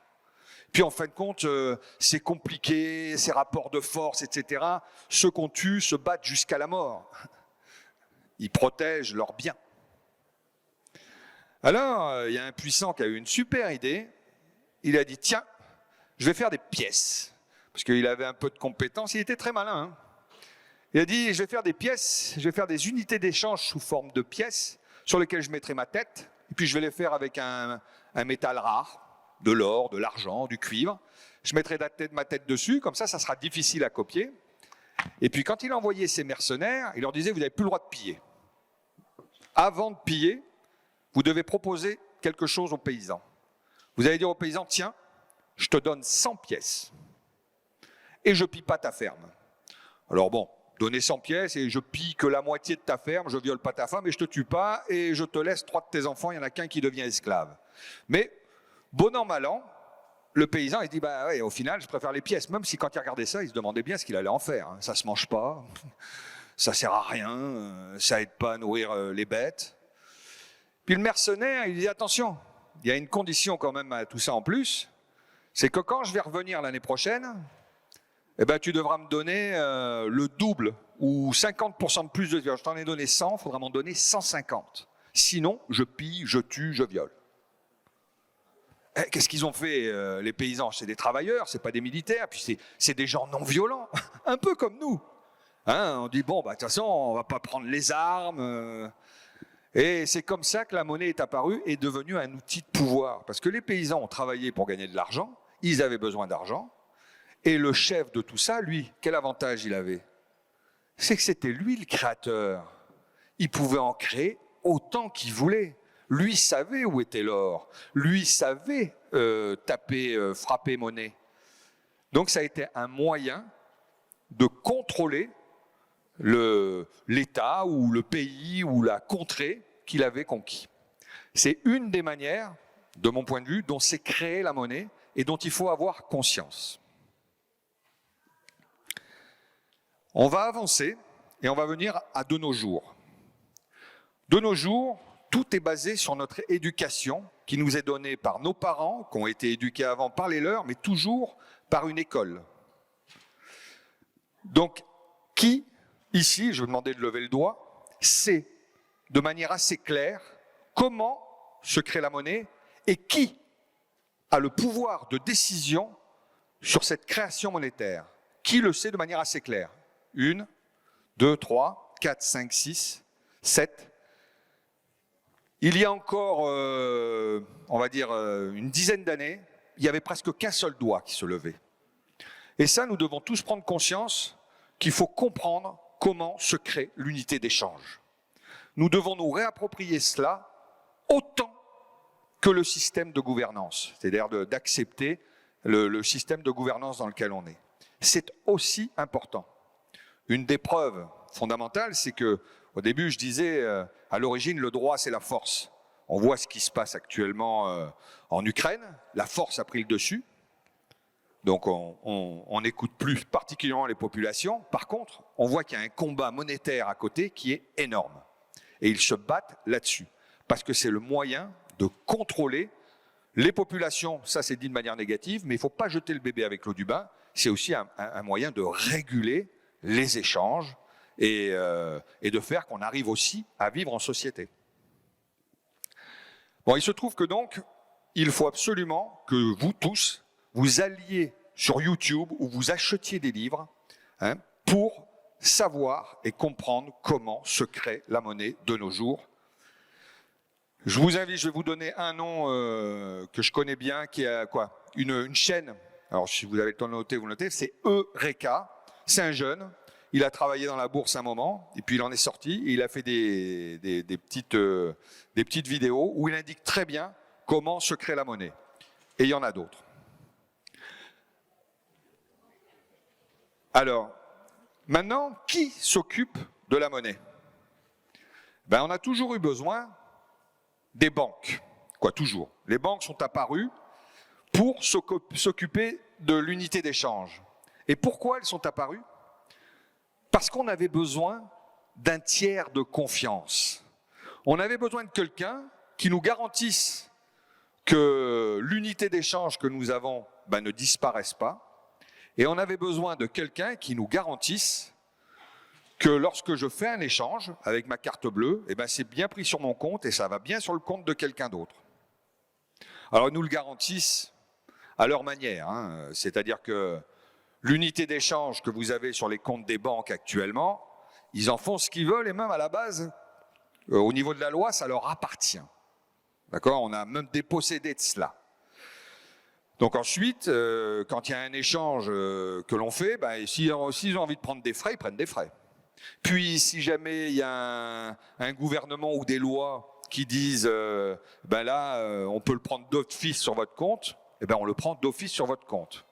Puis en fin de compte, c'est compliqué, ces rapports de force, etc. Ceux qu'on tue se battent jusqu'à la mort. Ils protègent leurs biens. Alors, il y a un puissant qui a eu une super idée. Il a dit, tiens, je vais faire des pièces. Parce qu'il avait un peu de compétences, il était très malin. Hein. Il a dit, je vais faire des pièces, je vais faire des unités d'échange sous forme de pièces sur lesquelles je mettrai ma tête. Et puis je vais les faire avec un métal rare, de l'or, de l'argent, du cuivre. Je mettrai ma tête dessus, comme ça sera difficile à copier. Et puis quand il envoyait ses mercenaires, il leur disait, vous n'avez plus le droit de piller. Avant de piller, vous devez proposer quelque chose aux paysans. Vous allez dire aux paysans, tiens, je te donne 100 pièces et je pille pas ta ferme. Alors bon, donner 100 pièces et je pille que la moitié de ta ferme, je viole pas ta femme et je te tue pas et je te laisse 3 de tes enfants, il n'y en a qu'un qui devient esclave. Mais bon an, mal an, le paysan il dit, bah ouais, au final je préfère les pièces, même si quand il regardait ça, il se demandait bien ce qu'il allait en faire. Ça se mange pas, ça sert à rien, ça aide pas à nourrir les bêtes. Puis le mercenaire, il dit, attention, il y a une condition quand même à tout ça en plus, c'est que quand je vais revenir l'année prochaine, eh ben, tu devras me donner le double ou 50% de plus de viol. Je t'en ai donné 100, il faudra m'en donner 150. Sinon, je pille, je tue, je viole. Qu'est-ce qu'ils ont fait, les paysans? C'est des travailleurs, c'est pas des militaires, puis c'est des gens non violents, un peu comme nous. Hein, on dit, bon, bah, de toute façon, on va pas prendre les armes. Et c'est comme ça que la monnaie est apparue et est devenue un outil de pouvoir. Parce que les paysans ont travaillé pour gagner de l'argent, ils avaient besoin d'argent. Et le chef de tout ça, lui, quel avantage il avait? C'est que c'était lui le créateur. Il pouvait en créer autant qu'il voulait. Lui savait où était l'or. Lui savait frapper monnaie. Donc ça a été un moyen de contrôler l'État ou le pays ou la contrée qu'il avait conquis. C'est une des manières, de mon point de vue, dont s'est créée la monnaie et dont il faut avoir conscience. On va avancer et on va venir à de nos jours. De nos jours, tout est basé sur notre éducation qui nous est donnée par nos parents, qui ont été éduqués avant par les leurs, mais toujours par une école. Donc, qui, ici, je vais demander de lever le doigt, sait de manière assez claire comment se crée la monnaie et qui a le pouvoir de décision sur cette création monétaire? Qui le sait de manière assez claire? 1, 2, 3, 4, 5, 6, 7. Il y a encore, on va dire, une dizaine d'années, il n'y avait presque qu'un seul doigt qui se levait. Et ça, nous devons tous prendre conscience qu'il faut comprendre comment se crée l'unité d'échange. Nous devons nous réapproprier cela autant que le système de gouvernance, c'est-à-dire d'accepter le système de gouvernance dans lequel on est. C'est aussi important. Une des preuves fondamentales, c'est que, au début, je disais, à l'origine, le droit, c'est la force. On voit ce qui se passe actuellement en Ukraine. La force a pris le dessus. Donc, on n'écoute plus particulièrement les populations. Par contre, on voit qu'il y a un combat monétaire à côté qui est énorme. Et ils se battent là-dessus. Parce que c'est le moyen de contrôler les populations. Ça, c'est dit de manière négative, mais il ne faut pas jeter le bébé avec l'eau du bain. C'est aussi un moyen de réguler les échanges et de faire qu'on arrive aussi à vivre en société. Bon, il se trouve que donc, il faut absolument que vous tous, vous alliez sur YouTube ou vous achetiez des livres pour savoir et comprendre comment se crée la monnaie de nos jours. Je vous invite, je vais vous donner un nom que je connais bien, qui est quoi, une chaîne. Alors, si vous avez le temps de noter, vous le notez. C'est Eureka. C'est un jeune. Il a travaillé dans la bourse un moment, et puis il en est sorti. Et il a fait des petites vidéos où il indique très bien comment se crée la monnaie. Et il y en a d'autres. Alors, maintenant, qui s'occupe de la monnaie? Ben, on a toujours eu besoin des banques. Quoi, toujours. Les banques sont apparues pour s'occuper de l'unité d'échange. Et pourquoi elles sont apparues? Parce qu'on avait besoin d'un tiers de confiance. On avait besoin de quelqu'un qui nous garantisse que l'unité d'échange que nous avons ne disparaisse pas. Et on avait besoin de quelqu'un qui nous garantisse que lorsque je fais un échange avec ma carte bleue, c'est bien pris sur mon compte et ça va bien sur le compte de quelqu'un d'autre. Alors ils nous le garantissent à leur manière, hein. C'est-à-dire que l'unité d'échange que vous avez sur les comptes des banques actuellement, ils en font ce qu'ils veulent et même à la base, au niveau de la loi, ça leur appartient. D'accord? On a même dépossédé de cela. Donc ensuite, quand il y a un échange que l'on fait, s'ils ont envie de prendre des frais, ils prennent des frais. Puis si jamais il y a un gouvernement ou des lois qui disent on peut le prendre d'office sur votre compte, on le prend d'office sur votre compte.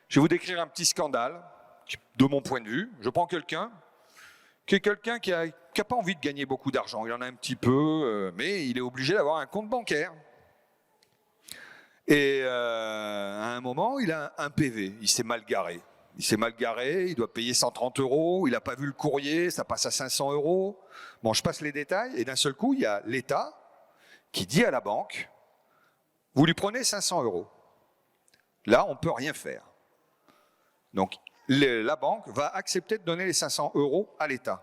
Je vais vous décrire un petit scandale, de mon point de vue. Je prends quelqu'un qui a pas envie de gagner beaucoup d'argent. Il en a un petit peu, mais il est obligé d'avoir un compte bancaire. Et à un moment, il a un PV. Il s'est mal garé. Il doit payer 130 €. Il n'a pas vu le courrier, ça passe à 500 €. Bon, je passe les détails. Et d'un seul coup, il y a l'État qui dit à la banque, vous lui prenez 500 €. Là, on ne peut rien faire. Donc, la banque va accepter de donner les 500 € à l'État.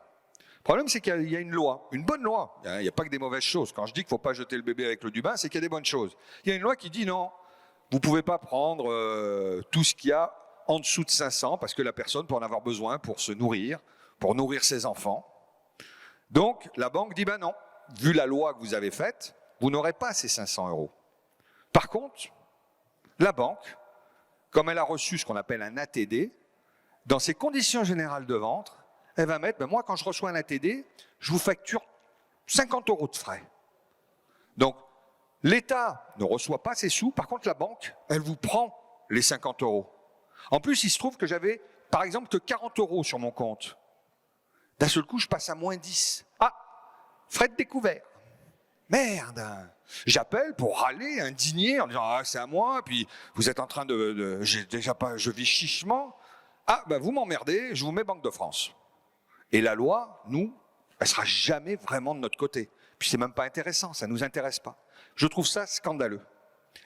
Le problème, c'est qu'il y a une loi, une bonne loi. Il n'y a pas que des mauvaises choses. Quand je dis qu'il ne faut pas jeter le bébé avec l'eau du bain, c'est qu'il y a des bonnes choses. Il y a une loi qui dit non, vous ne pouvez pas prendre tout ce qu'il y a en dessous de 500 parce que la personne peut en avoir besoin pour se nourrir, pour nourrir ses enfants. Donc, la banque dit non, vu la loi que vous avez faite, vous n'aurez pas ces 500 €. Par contre, la banque, comme elle a reçu ce qu'on appelle un ATD, dans ses conditions générales de vente, elle va mettre, moi quand je reçois un ATD, je vous facture 50 € de frais. Donc, l'État ne reçoit pas ses sous, par contre la banque, elle vous prend les 50 €. En plus, il se trouve que j'avais, par exemple, que 40 € sur mon compte. D'un seul coup, je passe à moins 10. Ah, frais de découvert. Merde! J'appelle pour râler, indigné, en disant c'est à moi, puis vous êtes en train je vis chichement. Ah, vous m'emmerdez, je vous mets Banque de France. Et la loi, nous, elle sera jamais vraiment de notre côté. Puis c'est même pas intéressant, ça nous intéresse pas. Je trouve ça scandaleux.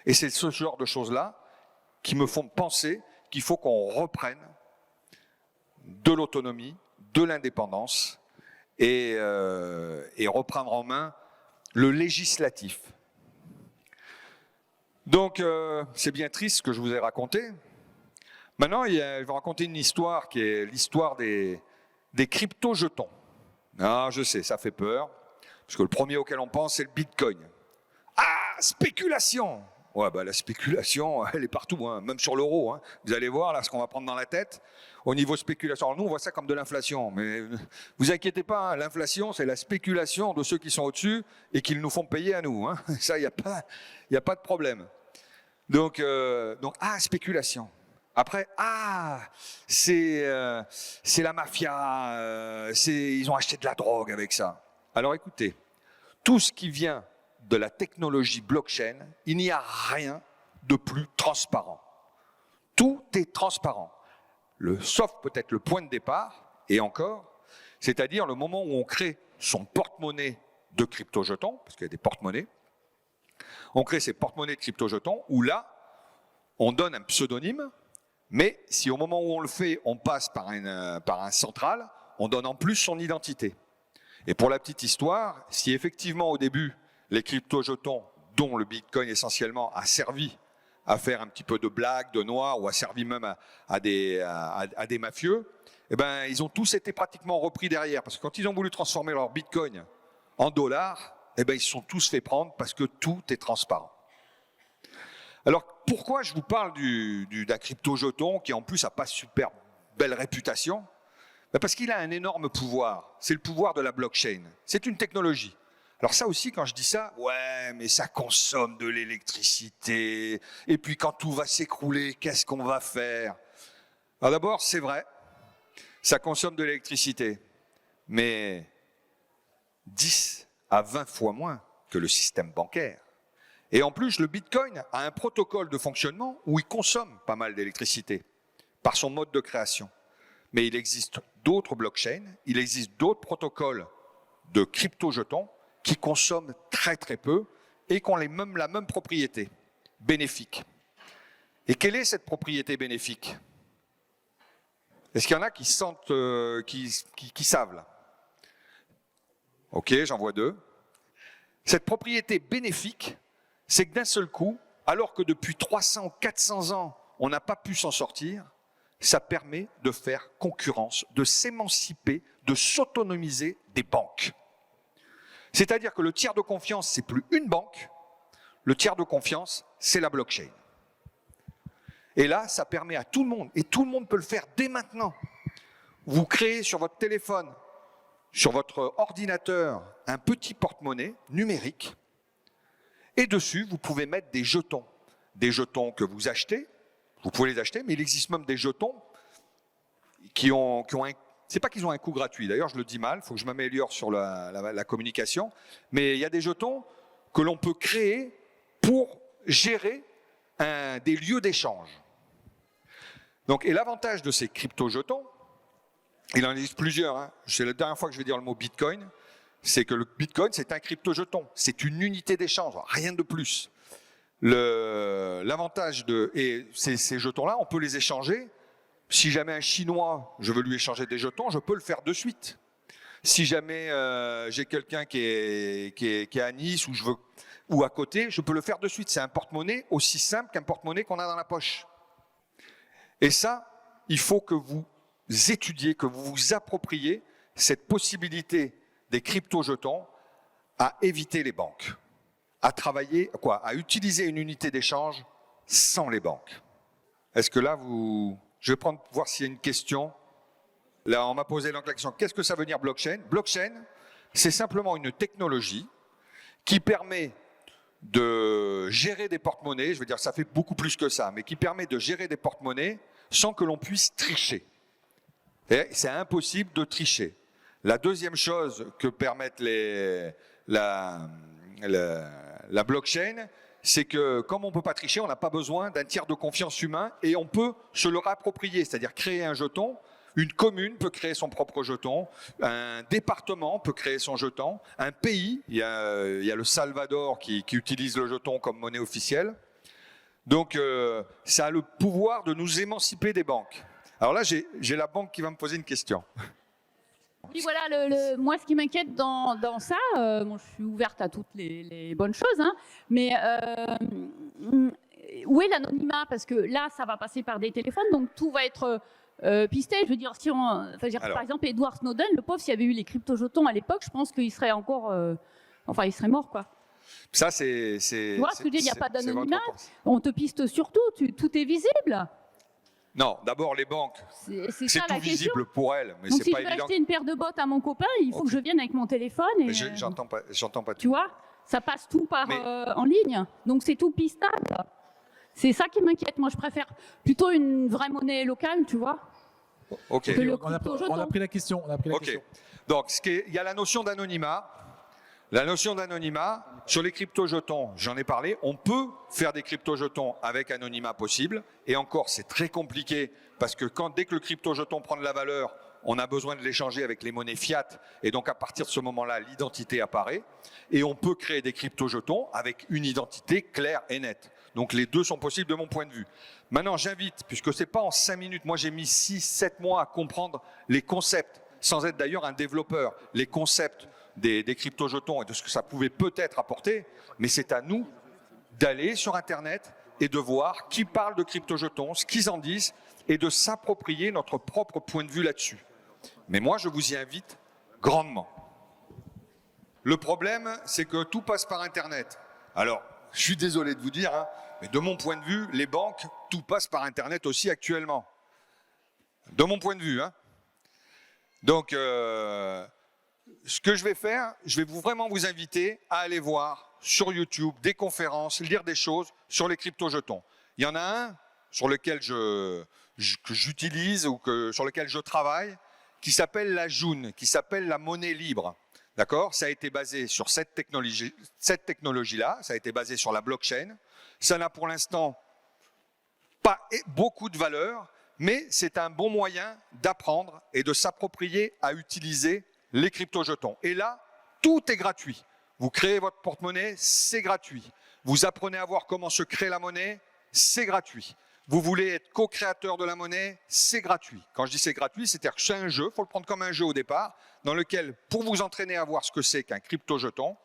Et c'est ce genre de choses-là qui me font penser qu'il faut qu'on reprenne de l'autonomie, de l'indépendance et reprendre en main le législatif. Donc, c'est bien triste ce que je vous ai raconté. Maintenant, je vais raconter une histoire qui est l'histoire des crypto-jetons. Ah, je sais, ça fait peur, parce que le premier auquel on pense, c'est le Bitcoin. Ah, spéculation! Ouais, la spéculation, elle est partout, hein, même sur l'euro. Hein. Vous allez voir là ce qu'on va prendre dans la tête au niveau spéculation. Alors nous, on voit ça comme de l'inflation, mais vous inquiétez pas, hein, l'inflation, c'est la spéculation de ceux qui sont au-dessus et qui nous font payer à nous. Hein. Ça, il n'y a pas de problème. Donc, spéculation. Après, c'est la mafia, ils ont acheté de la drogue avec ça. Alors écoutez, tout ce qui vient de la technologie blockchain, il n'y a rien de plus transparent. Tout est transparent. Sauf peut-être le point de départ, et encore, c'est-à-dire le moment où on crée son porte-monnaie de crypto-jetons, parce qu'il y a des porte-monnaies, on crée ces porte-monnaies de crypto-jetons, où là, on donne un pseudonyme, mais si au moment où on le fait, on passe par un central, on donne en plus son identité. Et pour la petite histoire, si effectivement au début, les crypto-jetons, dont le Bitcoin essentiellement, a servi à faire un petit peu de blagues, de noirs, ou a servi même à des mafieux, ils ont tous été pratiquement repris derrière. Parce que quand ils ont voulu transformer leur Bitcoin en dollars, eh ben, ils se sont tous fait prendre parce que tout est transparent. Alors, pourquoi je vous parle d'un crypto-jeton qui, en plus, n'a pas super belle réputation? Ben parce qu'il a un énorme pouvoir. C'est le pouvoir de la blockchain. C'est une technologie. Alors ça aussi, quand je dis ça, ouais, mais ça consomme de l'électricité. Et puis quand tout va s'écrouler, qu'est-ce qu'on va faire? Alors d'abord, c'est vrai, ça consomme de l'électricité, mais 10 à 20 fois moins que le système bancaire. Et en plus, le Bitcoin a un protocole de fonctionnement où il consomme pas mal d'électricité par son mode de création. Mais il existe d'autres blockchains, il existe d'autres protocoles de crypto-jetons qui consomment très très peu et qui ont la même propriété bénéfique. Et quelle est cette propriété bénéfique? Est-ce qu'il y en a qui sentent, qui savent là? Ok, j'en vois deux. Cette propriété bénéfique, c'est que d'un seul coup, alors que depuis 300 ou 400 ans, on n'a pas pu s'en sortir, ça permet de faire concurrence, de s'émanciper, de s'autonomiser des banques. C'est-à-dire que le tiers de confiance, c'est plus une banque, le tiers de confiance, c'est la blockchain. Et là, ça permet à tout le monde, et tout le monde peut le faire dès maintenant. Vous créez sur votre téléphone, sur votre ordinateur, un petit porte-monnaie numérique, et dessus, vous pouvez mettre des jetons que vous achetez. Vous pouvez les acheter, mais il existe même des jetons qui ont un... C'est pas qu'ils ont un coût gratuit, d'ailleurs je le dis mal, il faut que je m'améliore sur la communication, mais il y a des jetons que l'on peut créer pour gérer des lieux d'échange. Donc, et l'avantage de ces crypto-jetons, il en existe plusieurs, hein. C'est la dernière fois que je vais dire le mot Bitcoin, c'est que le Bitcoin c'est un crypto-jeton, c'est une unité d'échange, rien de plus. L'avantage de ces jetons-là, on peut les échanger. Si jamais un Chinois, je veux lui échanger des jetons, je peux le faire de suite. Si jamais j'ai quelqu'un qui est à Nice ou à côté, je peux le faire de suite. C'est un porte-monnaie aussi simple qu'un porte-monnaie qu'on a dans la poche. Et ça, il faut que vous étudiez, que vous vous appropriez cette possibilité des crypto-jetons à éviter les banques, à travailler, à utiliser une unité d'échange sans les banques. Est-ce que là, je vais voir s'il y a une question. Là, on m'a posé donc la question, qu'est-ce que ça veut dire blockchain? Blockchain, c'est simplement une technologie qui permet de gérer des porte-monnaies, je veux dire, ça fait beaucoup plus que ça, mais qui permet de gérer des porte-monnaies sans que l'on puisse tricher. Et c'est impossible de tricher. La deuxième chose que permettent la blockchain, c'est que comme on ne peut pas tricher, on n'a pas besoin d'un tiers de confiance humain et on peut se le réapproprier, c'est-à-dire créer un jeton. Une commune peut créer son propre jeton, un département peut créer son jeton, un pays, il y a le Salvador qui utilise le jeton comme monnaie officielle. Donc ça a le pouvoir de nous émanciper des banques. Alors là, j'ai la banque qui va me poser une question. Oui, voilà, moi, ce qui m'inquiète dans ça, je suis ouverte à toutes les bonnes choses, hein, mais où est l'anonymat? Parce que là, ça va passer par des téléphones, donc tout va être pisté. Je veux dire, par exemple, Edward Snowden, le pauvre, s'il y avait eu les crypto-jetons à l'époque, je pense qu'il serait encore... il serait mort, quoi. Ça, c'est... Tu vois ce que je veux dire? Il n'y a pas d'anonymat, on te piste sur tout, tout est visible. Non, d'abord les banques, c'est tout visible pour elles, mais donc, c'est pas évident. Si je veux acheter une paire de bottes à mon copain, il faut que je vienne avec mon téléphone. Et, j'entends pas tout. Tu vois, ça passe tout en ligne, donc c'est tout pistable. C'est ça qui m'inquiète. Moi, je préfère plutôt une vraie monnaie locale, tu vois. Ok. On a pris la question. Donc, il y a la notion d'anonymat. La notion d'anonymat, sur les crypto-jetons, j'en ai parlé, on peut faire des crypto-jetons avec anonymat possible, et encore c'est très compliqué, parce que dès que le crypto-jeton prend de la valeur, on a besoin de l'échanger avec les monnaies fiat, et donc à partir de ce moment-là, l'identité apparaît, et on peut créer des crypto-jetons avec une identité claire et nette. Donc les deux sont possibles de mon point de vue. Maintenant j'invite, puisque c'est pas en 5 minutes, moi j'ai mis 6-7 mois à comprendre les concepts, sans être d'ailleurs un développeur, les concepts des crypto-jetons et de ce que ça pouvait peut-être apporter, mais c'est à nous d'aller sur Internet et de voir qui parle de crypto-jetons, ce qu'ils en disent, et de s'approprier notre propre point de vue là-dessus. Mais moi, je vous y invite grandement. Le problème, c'est que tout passe par Internet. Alors, je suis désolé de vous dire, hein, mais de mon point de vue, les banques, tout passe par Internet aussi actuellement. De mon point de vue. Hein. Donc, ce que je vais faire, je vais vraiment vous inviter à aller voir sur YouTube des conférences, lire des choses sur les crypto-jetons. Il y en a un sur lequel que j'utilise ou sur lequel je travaille, qui s'appelle la June, qui s'appelle la monnaie libre. D'accord ? Ça a été basé sur cette technologie-là, ça a été basé sur la blockchain. Ça n'a pour l'instant pas beaucoup de valeur, mais c'est un bon moyen d'apprendre et de s'approprier à utiliser les crypto-jetons. Et là, tout est gratuit. Vous créez votre porte-monnaie, c'est gratuit. Vous apprenez à voir comment se crée la monnaie, c'est gratuit. Vous voulez être co-créateur de la monnaie, c'est gratuit. Quand je dis c'est gratuit, c'est-à-dire que c'est un jeu, il faut le prendre comme un jeu au départ, dans lequel, pour vous entraîner à voir ce que c'est qu'un crypto-jeton,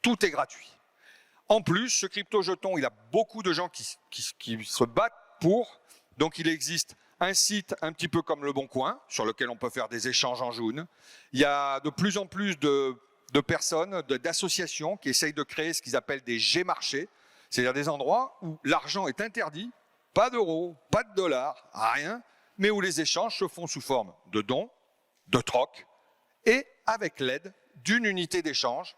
tout est gratuit. En plus, ce crypto-jeton, il a beaucoup de gens qui se battent pour, donc il existe un site un petit peu comme Le Bon Coin, sur lequel on peut faire des échanges en jaune. Il y a de plus en plus de personnes, d'associations qui essayent de créer ce qu'ils appellent des G-marchés, c'est-à-dire des endroits où l'argent est interdit, pas d'euros, pas de dollars, rien, mais où les échanges se font sous forme de dons, de troc, et avec l'aide d'une unité d'échange.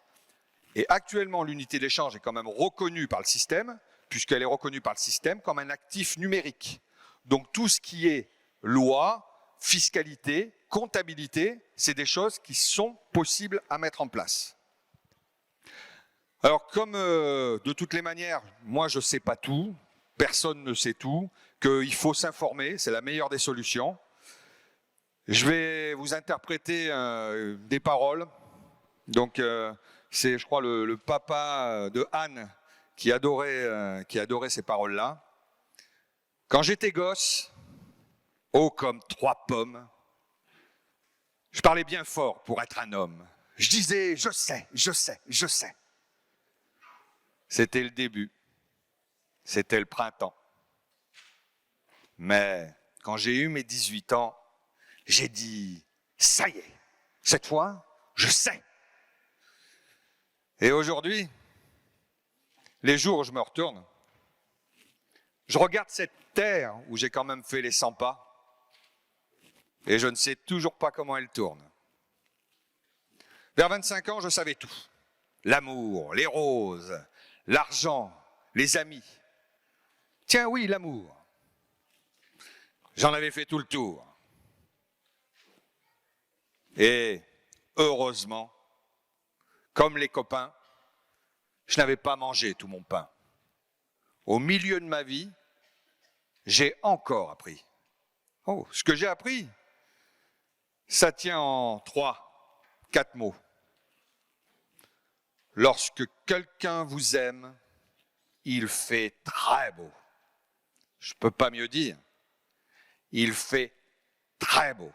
Et actuellement, l'unité d'échange est quand même reconnue par le système, puisqu'elle est reconnue par le système comme un actif numérique. Donc tout ce qui est loi, fiscalité, comptabilité, c'est des choses qui sont possibles à mettre en place. Alors comme de toutes les manières, moi je ne sais pas tout, personne ne sait tout, qu'il faut s'informer, c'est la meilleure des solutions. Je vais vous interpréter des paroles. Donc c'est, je crois, le papa de Anne qui adorait ces paroles-là. Quand j'étais gosse, haut comme 3 pommes, je parlais bien fort pour être un homme. Je disais, je sais, je sais, je sais. C'était le début. C'était le printemps. Mais quand j'ai eu mes 18 ans, j'ai dit, ça y est, cette fois, je sais. Et aujourd'hui, les jours où je me retourne, je regarde cette terre où j'ai quand même fait les 100 pas et je ne sais toujours pas comment elle tourne. Vers 25 ans, je savais tout. L'amour, les roses, l'argent, les amis. Tiens, oui, l'amour. J'en avais fait tout le tour. Et heureusement, comme les copains, je n'avais pas mangé tout mon pain. Au milieu de ma vie, j'ai encore appris. Oh, ce que j'ai appris, ça tient en 3, 4 mots. Lorsque quelqu'un vous aime, il fait très beau. Je ne peux pas mieux dire. Il fait très beau.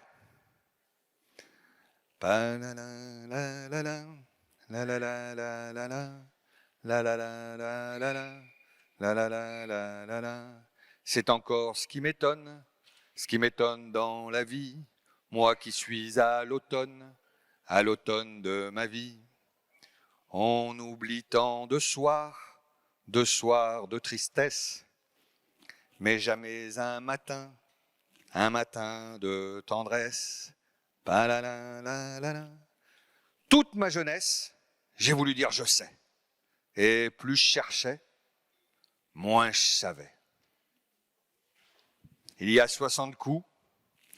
C'est encore ce qui m'étonne dans la vie, moi qui suis à l'automne de ma vie. On oublie tant de soirs de tristesse, mais jamais un matin de tendresse. Toute ma jeunesse, j'ai voulu dire je sais. Et plus je cherchais, moins je savais. Il y a 60 coups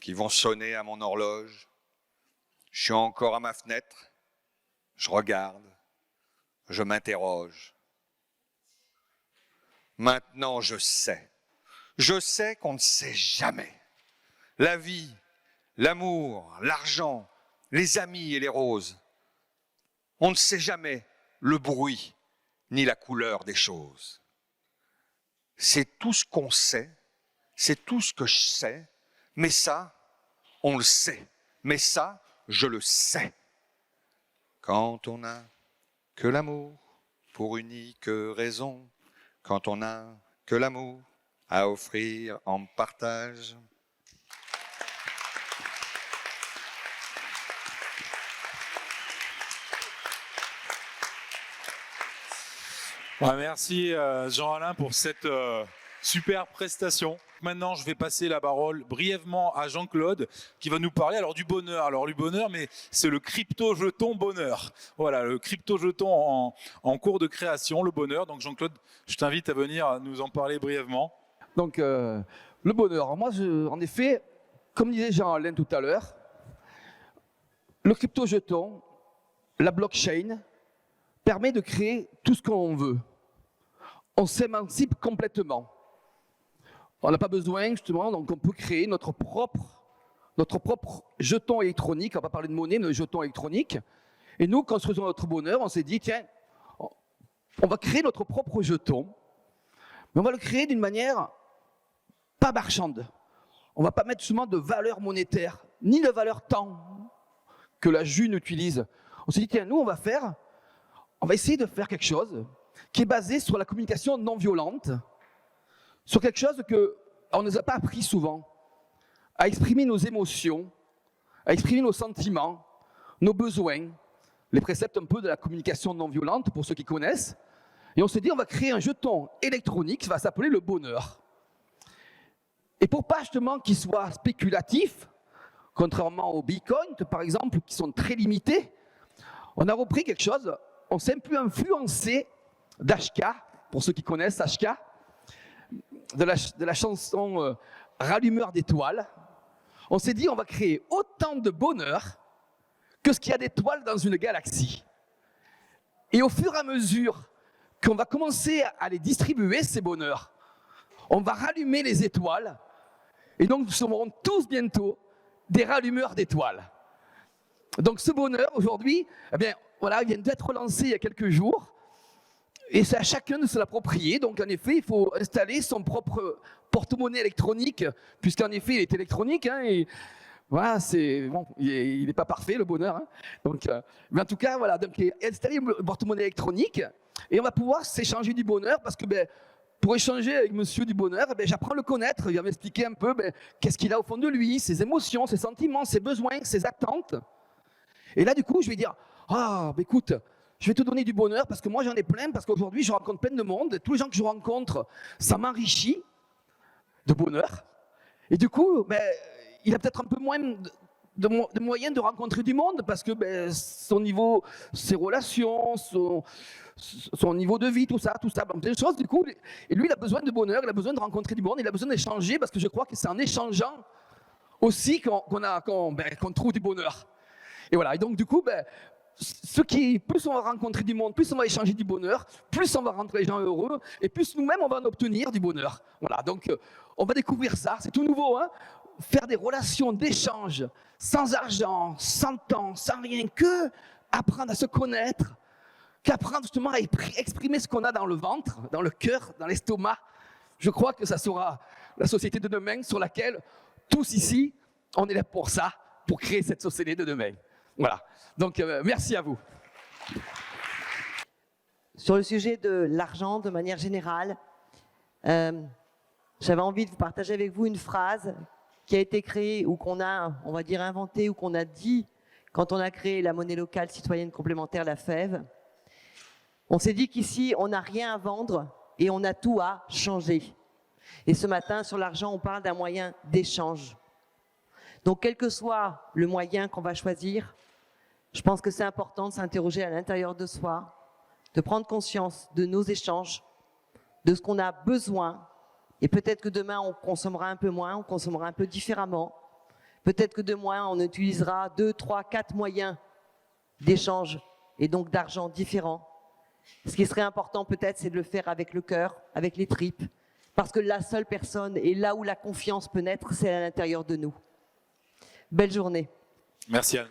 qui vont sonner à mon horloge. Je suis encore à ma fenêtre, je regarde, je m'interroge. Maintenant, je sais. Je sais qu'on ne sait jamais. La vie, l'amour, l'argent, les amis et les roses. On ne sait jamais le bruit ni la couleur des choses. C'est tout ce qu'on sait, c'est tout ce que je sais, mais ça, on le sait. Mais ça, je le sais. Quand on n'a que l'amour pour unique raison, quand on n'a que l'amour à offrir en partage. Ouais, merci Jean-Alain pour cette super prestation. Maintenant, je vais passer la parole brièvement à Jean-Claude qui va nous parler alors du bonheur. Alors du bonheur, mais c'est le crypto-jeton bonheur. Voilà, le crypto-jeton en cours de création, le bonheur. Donc Jean-Claude, je t'invite à venir nous en parler brièvement. Donc, le bonheur. Moi, en effet, comme disait Jean-Alain tout à l'heure, le crypto-jeton, la blockchain, permet de créer tout ce qu'on veut. On s'émancipe complètement. On n'a pas besoin, justement, donc on peut créer notre propre jeton électronique. On va pas parler de monnaie, mais de jeton électronique. Et nous, construisons notre bonheur, on s'est dit, tiens, on va créer notre propre jeton, mais on va le créer d'une manière pas marchande. On ne va pas mettre justement de valeur monétaire, ni de valeur temps que la June utilise. On s'est dit, tiens, nous, on va essayer de faire quelque chose qui est basé sur la communication non violente, sur quelque chose qu'on ne nous a pas appris souvent, à exprimer nos émotions, à exprimer nos sentiments, nos besoins, les préceptes un peu de la communication non violente pour ceux qui connaissent. Et on s'est dit, on va créer un jeton électronique qui va s'appeler le bonheur. Et pour pas justement qu'il soit spéculatif, contrairement au Bitcoin par exemple, qui sont très limités, on a repris quelque chose, on s'est un peu influencé d'HK, pour ceux qui connaissent HK, de la chanson Rallumeur d'étoiles. On s'est dit, on va créer autant de bonheur que ce qu'il y a d'étoiles dans une galaxie. Et au fur et à mesure qu'on va commencer à les distribuer, ces bonheurs, on va rallumer les étoiles, et donc nous serons tous bientôt des rallumeurs d'étoiles. Donc ce bonheur, aujourd'hui, eh bien, voilà, il vient d'être lancé il y a quelques jours, et c'est à chacun de se l'approprier. Donc en effet, il faut installer son propre porte-monnaie électronique, puisqu'en effet, il est électronique, hein, et voilà, bon, il n'est pas parfait, le bonheur. Hein. Donc, mais en tout cas, voilà, donc installer le porte-monnaie électronique, et on va pouvoir s'échanger du bonheur, parce que pour échanger avec monsieur du bonheur, j'apprends à le connaître. Il va m'expliquer un peu qu'est-ce qu'il a au fond de lui, ses émotions, ses sentiments, ses besoins, ses attentes. Et là, du coup, je vais dire, écoute, je vais te donner du bonheur parce que moi, j'en ai plein, parce qu'aujourd'hui, je rencontre plein de monde. Et tous les gens que je rencontre, ça m'enrichit de bonheur. Et du coup, il a peut-être un peu moins de moyens de rencontrer du monde parce que son niveau, ses relations, son niveau de vie, tout ça, plein de choses. Du coup, et lui, il a besoin de bonheur, il a besoin de rencontrer du monde, il a besoin d'échanger parce que je crois que c'est en échangeant aussi qu'on trouve du bonheur. Et voilà. Et donc, du coup, plus on va rencontrer du monde, plus on va échanger du bonheur, plus on va rendre les gens heureux, et plus nous-mêmes, on va en obtenir du bonheur. Voilà. Donc, on va découvrir ça. C'est tout nouveau, hein. Faire des relations d'échange sans argent, sans temps, sans rien, que apprendre à se connaître, qu'apprendre justement à exprimer ce qu'on a dans le ventre, dans le cœur, dans l'estomac. Je crois que ça sera la société de demain sur laquelle tous ici, on est là pour ça, pour créer cette société de demain. Voilà. Donc, merci à vous. Sur le sujet de l'argent, de manière générale, j'avais envie de vous partager avec vous une phrase qui a été créée ou qu'on a, on va dire, inventée ou qu'on a dit quand on a créé la monnaie locale citoyenne complémentaire, la FEV. On s'est dit qu'ici, on n'a rien à vendre et on a tout à changer. Et ce matin, sur l'argent, on parle d'un moyen d'échange. Donc, quel que soit le moyen qu'on va choisir, je pense que c'est important de s'interroger à l'intérieur de soi, de prendre conscience de nos échanges, de ce qu'on a besoin. Et peut-être que demain, on consommera un peu moins, on consommera un peu différemment. Peut-être que demain, on utilisera 2, 3, 4 moyens d'échange et donc d'argent différents. Ce qui serait important peut-être, c'est de le faire avec le cœur, avec les tripes, parce que la seule personne et là où la confiance peut naître, c'est à l'intérieur de nous. Belle journée. Merci Anne.